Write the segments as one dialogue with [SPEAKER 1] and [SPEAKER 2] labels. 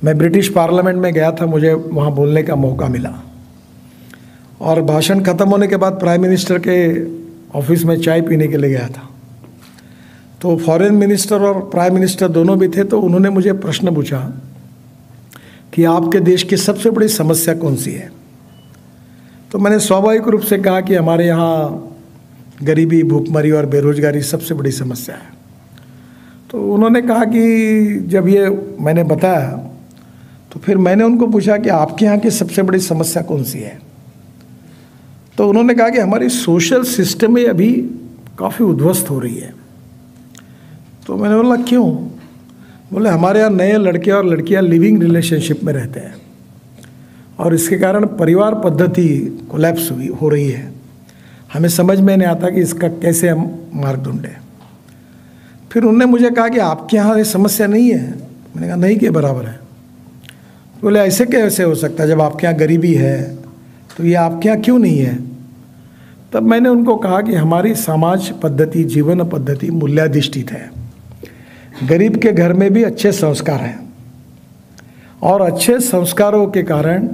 [SPEAKER 1] मैं British parliament में गया था, मुझे वहाँ बोलने का मौका मिला और भाषण ख़त्म होने के बाद प्राइम मिनिस्टर के ऑफिस में चाय पीने के लिए गया था। तो फॉरेन मिनिस्टर और प्राइम मिनिस्टर दोनों भी थे। तो उन्होंने मुझे प्रश्न पूछा कि आपके देश की सबसे बड़ी समस्या कौन सी है। तो मैंने स्वाभाविक रूप से कहा कि हमारे यहाँ गरीबी, भूखमरी और बेरोजगारी सबसे बड़ी समस्या है। तो उन्होंने कहा कि जब ये मैंने बताया तो फिर मैंने उनको पूछा कि आपके यहाँ की सबसे बड़ी समस्या कौन सी है। तो उन्होंने कहा कि हमारी सोशल सिस्टम में अभी काफ़ी उद्ध्वस्त हो रही है। तो मैंने बोला क्यों? बोले हमारे यहाँ नए लड़के और लड़कियाँ लिविंग रिलेशनशिप में रहते हैं और इसके कारण परिवार पद्धति कोलैप्स हो रही है। हमें समझ में नहीं आता कि इसका कैसे हम मार्ग ढूंढें। फिर उन्होंने मुझे कहा कि आपके यहाँ ये समस्या नहीं है। मैंने कहा नहीं के बराबर है। बोले ऐसे कैसे हो सकता है, जब आपके यहाँ गरीबी है तो ये आपके यहाँ क्यों नहीं है? तब मैंने उनको कहा कि हमारी समाज पद्धति, जीवन पद्धति मूल्याधिष्ठित है। गरीब के घर में भी अच्छे संस्कार हैं और अच्छे संस्कारों के कारण,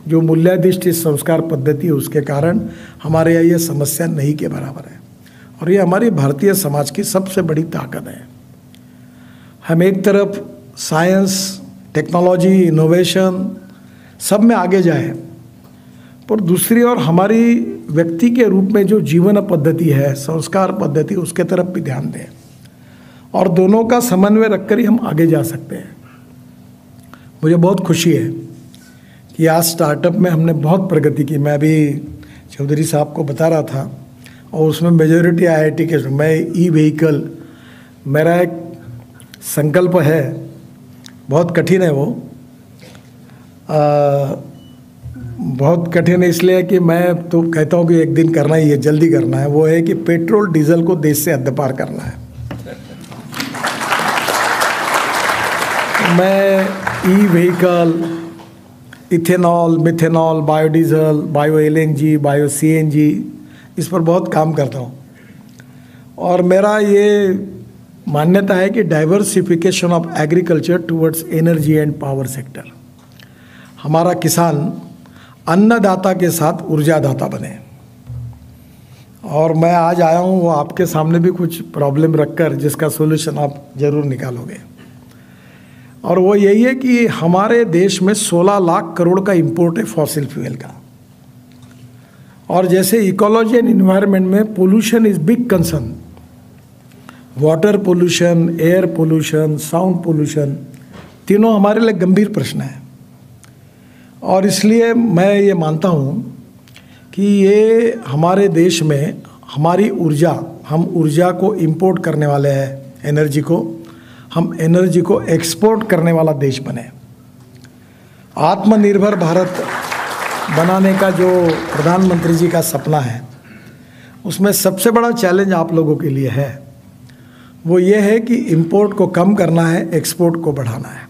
[SPEAKER 1] जो मूल्याधिष्ठित संस्कार पद्धति है उसके कारण हमारे यहाँ ये समस्या नहीं के बराबर है। और ये हमारी भारतीय समाज की सबसे बड़ी ताकत है। हम एक तरफ साइंस, टेक्नोलॉजी, इनोवेशन सब में आगे जाए, पर दूसरी ओर हमारी व्यक्ति के रूप में जो जीवन पद्धति है, संस्कार पद्धति, उसके तरफ भी ध्यान दें और दोनों का समन्वय रखकर ही हम आगे जा सकते हैं। मुझे बहुत खुशी है कि आज स्टार्टअप में हमने बहुत प्रगति की। मैं अभी चौधरी साहब को बता रहा था और उसमें मेजॉरिटी IIT के। मैं ई-व्हीकल, मेरा एक संकल्प है, बहुत कठिन है वो। बहुत कठिन इसलिए कि मैं तो कहता हूँ कि एक दिन करना ही है, जल्दी करना है। वो है कि पेट्रोल डीजल को देश से हद पार करना है। मैं e-vehicle, ethanol, methanol, biodiesel, bio LNG, bio CNG, इस पर बहुत काम करता हूँ। और मेरा ये मान्यता है कि diversification of agriculture towards energy and power sector. हमारा किसान अन्नदाता के साथ ऊर्जादाता बने। और मैं आज आया हूँ वो आपके सामने भी कुछ प्रॉब्लम रखकर, जिसका सोल्यूशन आप ज़रूर निकालोगे। और वो यही है कि हमारे देश में 16 लाख करोड़ का इंपोर्ट है फॉसिल फ्यूल का। और जैसे इकोलॉजी एंड इन्वायरमेंट में pollution is big concern, water pollution, air pollution, sound pollution, तीनों हमारे लिए गंभीर प्रश्न है। और इसलिए मैं ये मानता हूँ कि ये हमारे देश में हमारी ऊर्जा, हम ऊर्जा को इंपोर्ट करने वाले हैं, एनर्जी को, हम एनर्जी को एक्सपोर्ट करने वाला देश बने। आत्मनिर्भर भारत बनाने का जो प्रधानमंत्री जी का सपना है, उसमें सबसे बड़ा चैलेंज आप लोगों के लिए है, वो ये है कि इंपोर्ट को कम करना है, एक्सपोर्ट को बढ़ाना है।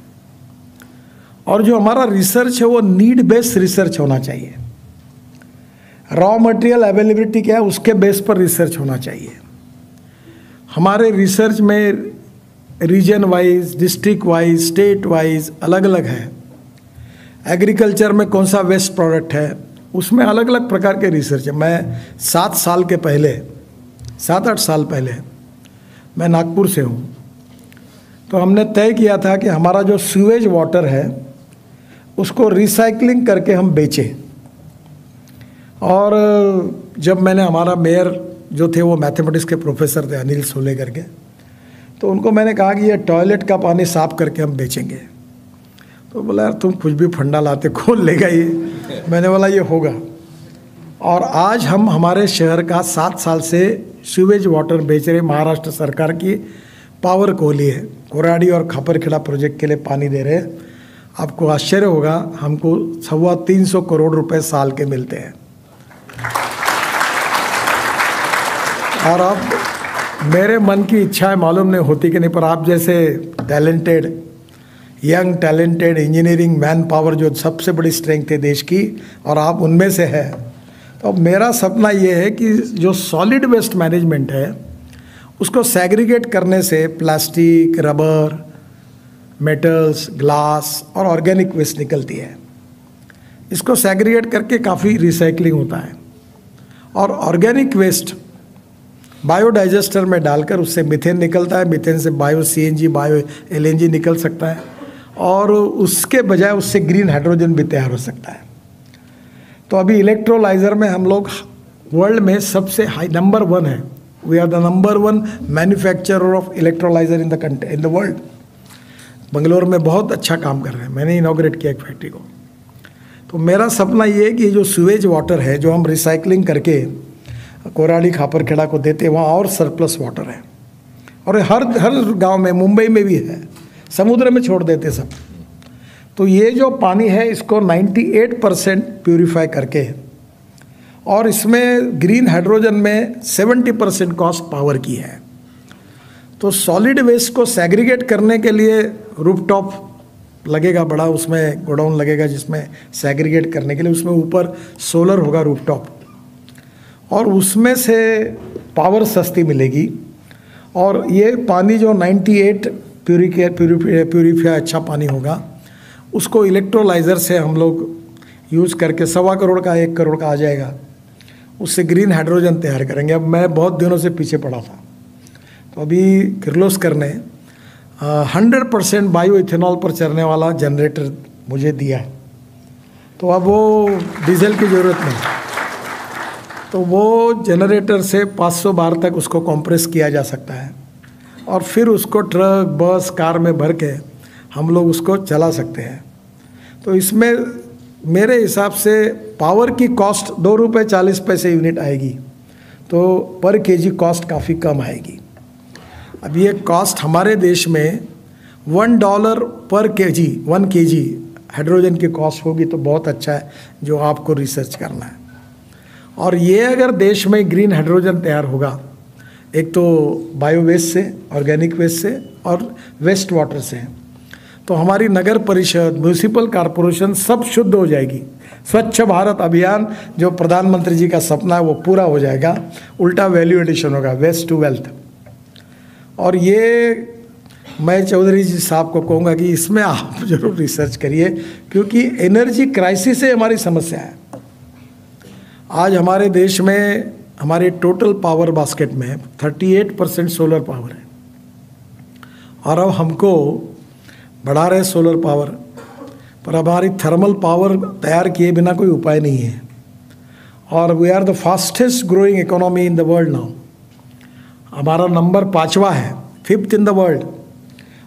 [SPEAKER 1] और जो हमारा रिसर्च है वो नीड बेस्ड रिसर्च होना चाहिए। रॉ मटेरियल अवेलेबिलिटी क्या है, उसके बेस पर रिसर्च होना चाहिए। हमारे रिसर्च में region wise, district wise, state wise अलग अलग है। एग्रीकल्चर में कौन सा वेस्ट प्रोडक्ट है, उसमें अलग अलग प्रकार के रिसर्च है। मैं 7 साल के पहले, 7-8 साल पहले, मैं नागपुर से हूँ, तो हमने तय किया था कि हमारा जो सीवेज वाटर है उसको रिसाइकलिंग करके हम बेचें। और जब मैंने, हमारा मेयर जो थे वो मैथमेटिक्स के प्रोफेसर थे, अनिल सोले करके, तो उनको मैंने कहा कि ये टॉयलेट का पानी साफ करके हम बेचेंगे। तो बोला यार तुम कुछ भी फंडा लाते, कौन लेगा ये? मैंने बोला ये होगा। और आज हम हमारे शहर का 7 साल से सीवेज वाटर बेच रहे। महाराष्ट्र सरकार की पावर कोहली है, कोराडी और खापरखेड़ा प्रोजेक्ट के लिए पानी दे रहे हैं। आपको आश्चर्य होगा, हमको 325 करोड़ रुपए साल के मिलते हैं। और अब मेरे मन की इच्छाएं मालूम नहीं होती कि नहीं, पर आप जैसे talented, young talented engineering man power जो सबसे बड़ी स्ट्रेंथ है देश की, और आप उनमें से है, तो मेरा सपना ये है कि जो सॉलिड वेस्ट मैनेजमेंट है उसको सेग्रीगेट करने से प्लास्टिक, रबर, मेटल्स, ग्लास और ऑर्गेनिक वेस्ट निकलती है। इसको सेग्रीगेट करके काफ़ी रिसाइकलिंग होता है और ऑर्गेनिक वेस्ट बायोडाइजेस्टर में डालकर उससे मीथेन निकलता है। मीथेन से बायो CNG, बायो LNG निकल सकता है और उसके बजाय उससे ग्रीन हाइड्रोजन भी तैयार हो सकता है। तो अभी इलेक्ट्रोलाइज़र में हम लोग वर्ल्ड में सबसे हाई नंबर 1 है। We are the number 1 manufacturer of electrolyzer in the world. Bangalore में बहुत अच्छा काम कर रहे हैं। मैंने इनॉग्रेट किया एक फैक्ट्री को। तो मेरा सपना ये है कि जो सीवेज वाटर है जो हम रिसाइकलिंग करके कोराड़ी खापरखेड़ा को देते हैं, वहाँ और सरप्लस वाटर है और हर गांव में, मुंबई में भी है, समुद्र में छोड़ देते सब। तो ये जो पानी है इसको 98% प्यूरिफाई करके और इसमें ग्रीन हाइड्रोजन में 70% कॉस्ट पावर की है। तो सॉलिड वेस्ट को सेग्रीगेट करने के लिए रूफटॉप लगेगा बड़ा, उसमें गोडाउन लगेगा जिसमें सेग्रीगेट करने के लिए, उसमें ऊपर सोलर होगा रूफटॉप और उसमें से पावर सस्ती मिलेगी। और ये पानी जो 98 प्यूरिफाई अच्छा पानी होगा उसको इलेक्ट्रोलाइज़र से हम लोग यूज़ करके 1.25 करोड़ का 1 करोड़ का आ जाएगा, उससे ग्रीन हाइड्रोजन तैयार करेंगे। अब मैं बहुत दिनों से पीछे पड़ा था, तो अभी किर्लोस्कर ने 100% बायो इथेनॉल पर चलने वाला जनरेटर मुझे दिया है। तो अब वो डीजल की ज़रूरत नहीं, तो वो जनरेटर से 500 बार तक उसको कंप्रेस किया जा सकता है और फिर उसको ट्रक, बस, कार में भर के हम लोग उसको चला सकते हैं। तो इसमें मेरे हिसाब से पावर की कॉस्ट 2 रुपये 40 पैसे यूनिट आएगी, तो पर केजी कॉस्ट काफ़ी कम आएगी। अब ये कॉस्ट हमारे देश में $1 पर केजी, 1 केजी हाइड्रोजन की कॉस्ट होगी तो बहुत अच्छा है, जो आपको रिसर्च करना है। और ये अगर देश में ग्रीन हाइड्रोजन तैयार होगा, एक तो बायो वेस्ट से, ऑर्गेनिक वेस्ट से और वेस्ट वाटर से, तो हमारी नगर परिषद, म्यूनिसिपल कॉरपोरेशन सब शुद्ध हो जाएगी। स्वच्छ भारत अभियान जो प्रधानमंत्री जी का सपना है वो पूरा हो जाएगा। उल्टा वैल्यू एडिशन होगा, वेस्ट टू वेल्थ। और ये मैं चौधरी जी साहब को कहूँगा कि इसमें आप जरूर रिसर्च करिए, क्योंकि एनर्जी क्राइसिस से हमारी समस्या है। आज हमारे देश में हमारे टोटल पावर बास्केट में 38% सोलर पावर है और अब हमको बढ़ा रहे सोलर पावर, पर हमारी थर्मल पावर तैयार किए बिना कोई उपाय नहीं है। और we are the fastest growing economy in the world now. हमारा नंबर 5वां है, 5th इन द वर्ल्ड।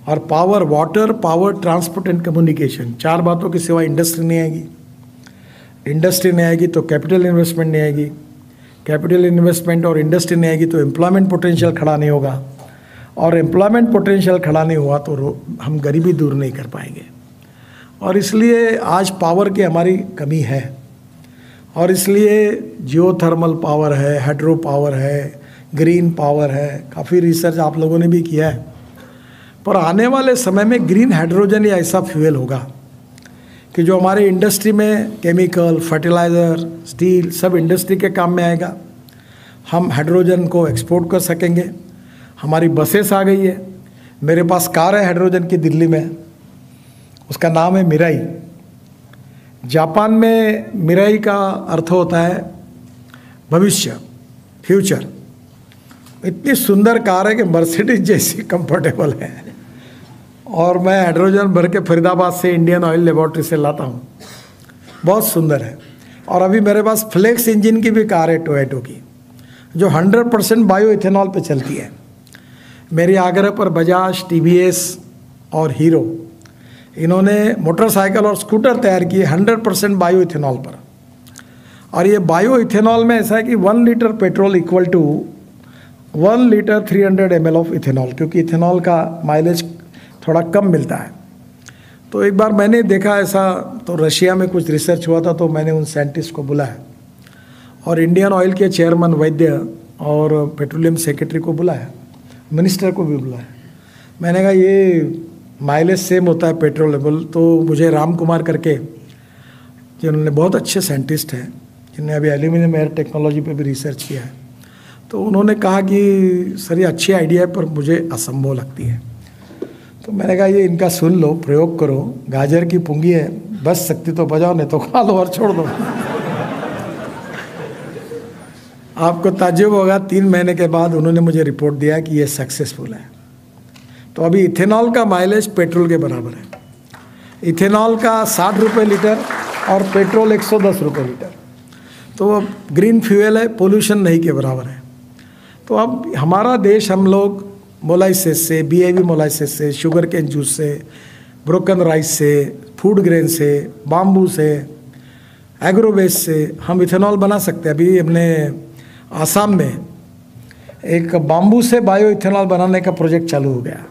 [SPEAKER 1] और power, water, power, transport and communication, 4 बातों के सिवा इंडस्ट्री नहीं आएगी। इंडस्ट्री नहीं आएगी तो कैपिटल इन्वेस्टमेंट नहीं आएगी। कैपिटल इन्वेस्टमेंट और इंडस्ट्री नहीं आएगी तो एम्प्लॉयमेंट पोटेंशियल खड़ा नहीं होगा, और एम्प्लॉयमेंट पोटेंशियल खड़ा नहीं हुआ तो हम गरीबी दूर नहीं कर पाएंगे। और इसलिए आज पावर की हमारी कमी है, और इसलिए जियो थर्मल पावर है, हाइड्रो पावर है, ग्रीन पावर है, काफ़ी रिसर्च आप लोगों ने भी किया है। पर आने वाले समय में ग्रीन हाइड्रोजन या ऐसा फ्यूल होगा कि जो हमारे इंडस्ट्री में केमिकल, फर्टिलाइज़र, स्टील सब इंडस्ट्री के काम में आएगा। हम हाइड्रोजन को एक्सपोर्ट कर सकेंगे। हमारी बसेस आ गई है, मेरे पास कार है हाइड्रोजन की दिल्ली में, उसका नाम है मिराई। जापान में मिराई का अर्थ होता है भविष्य, फ्यूचर। इतनी सुंदर कार है कि मर्सिडीज जैसी कंफर्टेबल है। और मैं हाइड्रोजन भर के फरीदाबाद से इंडियन ऑयल लेबोरेटरी से लाता हूँ, बहुत सुंदर है। और अभी मेरे पास फ्लेक्स इंजन की भी कार है टोयोटो की, जो 100% बायो इथेनॉल पे चलती है। मेरे आग्रह पर बजाज, TVS और हीरो, इन्होंने मोटरसाइकिल और स्कूटर तैयार किए 100% बायो इथेनॉल पर। और ये बायो इथेनॉल में ऐसा है कि 1 litre petrol equal to 1 litre 300 ml of ethanol, क्योंकि इथेनॉल का माइलेज थोड़ा कम मिलता है। तो एक बार मैंने देखा ऐसा, तो रशिया में कुछ रिसर्च हुआ था, तो मैंने उन साइंटिस्ट को बुलाया और इंडियन ऑयल के चेयरमैन वैद्य और पेट्रोलियम सेक्रेटरी को बुलाया, मिनिस्टर को भी बुलाया। मैंने कहा ये माइलेज सेम होता है पेट्रोल लेवल। तो मुझे राम कुमार करके, जिन्होंने बहुत अच्छे साइंटिस्ट हैं, जिन्होंने अभी एल्यूमिनियम एयर टेक्नोलॉजी पे भी रिसर्च किया है, तो उन्होंने कहा कि सर ये अच्छी आइडिया है पर मुझे असंभव लगती है। तो मैंने कहा ये इनका सुन लो, प्रयोग करो, गाजर की पुंगी है, बच सकती तो बजाओ, नहीं तो खा लो और छोड़ दो। आपको ताज्जुब होगा, 3 महीने के बाद उन्होंने मुझे रिपोर्ट दिया कि ये सक्सेसफुल है। तो अभी इथेनॉल का माइलेज पेट्रोल के बराबर है। इथेनॉल का 60 रुपये लीटर और पेट्रोल 110 रुपये लीटर। तो ग्रीन फ्यूल है, पोल्यूशन नहीं के बराबर है। तो अब हमारा देश, हम लोग मोलाइसिस से, BAV मोलाइसिस से, शुगर केन जूस से, ब्रोकन राइस से, फूड ग्रेन से, बाम्बू से, एग्रोवेस्ट से हम इथेनॉल बना सकते हैं। अभी हमने आसाम में एक बाम्बू से बायो इथेनॉल बनाने का प्रोजेक्ट चालू हो गया।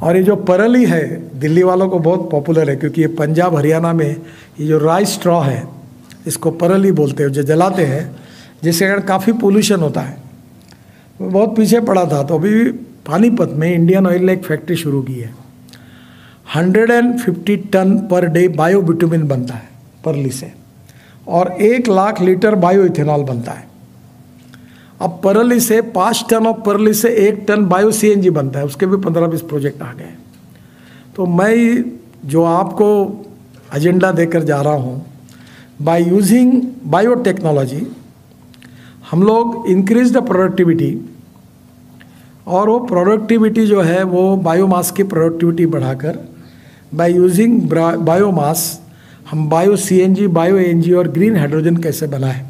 [SPEAKER 1] और ये जो परली है, दिल्ली वालों को बहुत पॉपुलर है, क्योंकि ये पंजाब हरियाणा में ये जो राइस स्ट्रॉ है, इसको परली बोलते हैं, जो जलाते हैं, जिसके कारण काफ़ी पोल्यूशन होता है। वो बहुत पीछे पड़ा था। तो अभी पानीपत में इंडियन ऑयल ने एक फैक्ट्री शुरू की है। 150 ton per day bio bitumen बनता है परली से, और 1 लाख लीटर बायो इथेनॉल बनता है। अब परली से 5 टन, और परली से 1 टन बायो CNG बनता है। उसके भी 15-20 प्रोजेक्ट आ गए। तो मैं जो आपको एजेंडा देकर जा रहा हूँ, बाय यूजिंग बायोटेक्नोलॉजी हम लोग इंक्रीज द प्रोडक्टिविटी, और वो प्रोडक्टिविटी जो है वो बायोमास की प्रोडक्टिविटी बढ़ाकर बाय यूजिंग बायोमास हम बायो CNG, बायो ANG और ग्रीन हाइड्रोजन कैसे बनाएं।